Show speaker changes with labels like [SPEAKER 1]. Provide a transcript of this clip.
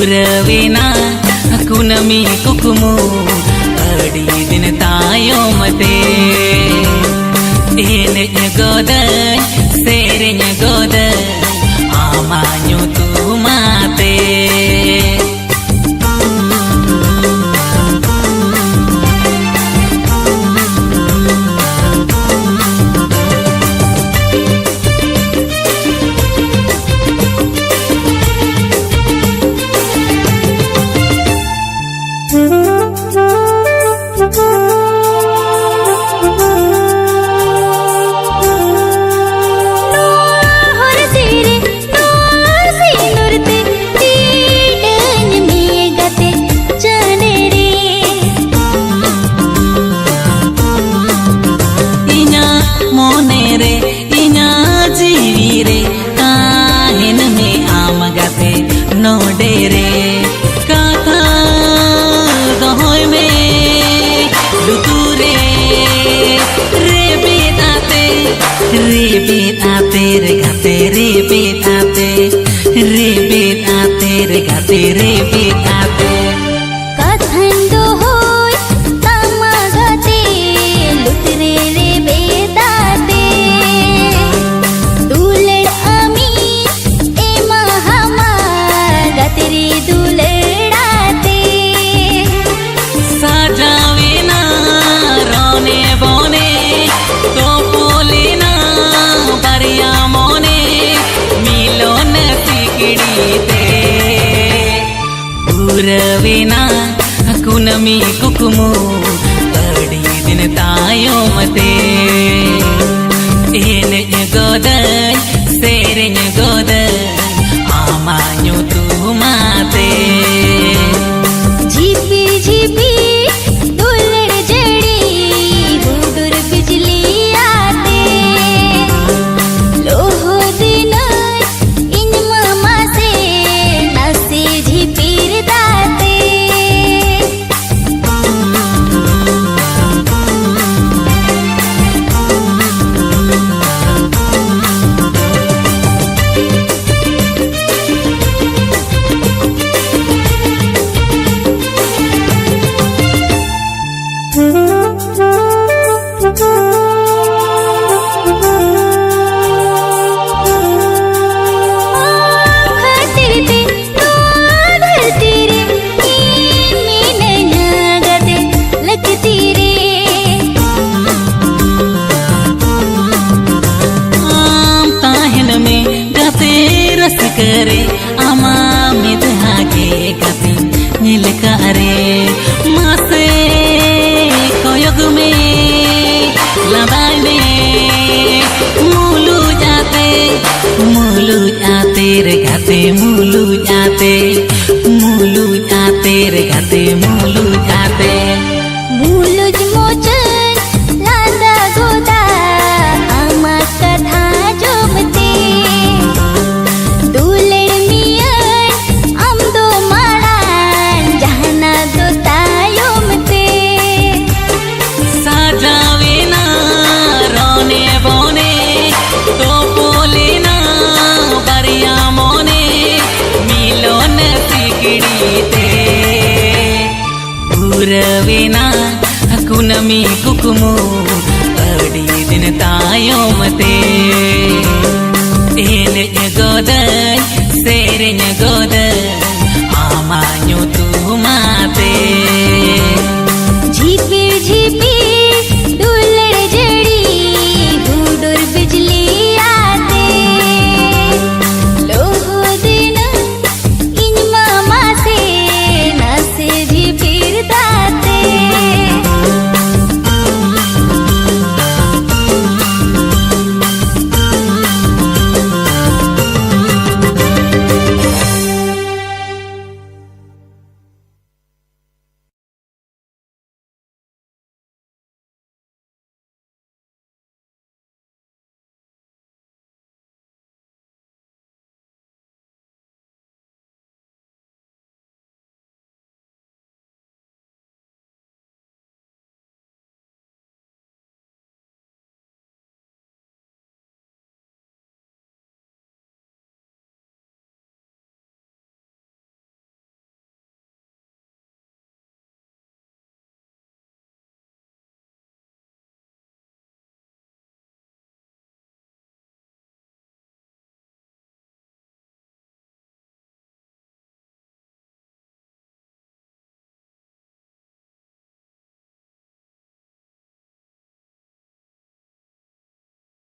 [SPEAKER 1] Purawena aku nami kukumu adi din tayom te enenya godan serenya godan amanyo tu mate Repeat ate
[SPEAKER 2] कथन दो होय तमा गते लुतरे रे बेदाते दुलड़ अमी एमा हमा गतरे दुलड़ाते
[SPEAKER 1] सजावे ना रोने बोने तो बोले ना बरिया मोने मिलो न सिकड़ी Purawena aku nami kukumu adi din tayom te enenya godan serenya godan amanyo tu mate
[SPEAKER 2] झिपी झिपी दुलड़ जड़ी हुडुर बिजली आते लोहो दिन इन मामा से नसे झिपीर दाते
[SPEAKER 1] करे आमा मिधा के कति नीलकारे मासे कोयोग में लबाई में मुलु जाते रे गाते मुलु जाते रे गाते मुलु जाते
[SPEAKER 2] मुलुज मोचन लांदा गोदा आमा कथा जोमते
[SPEAKER 1] Purawena aku nami kukumu adi din tayom te enenya godan serenya godan amanyo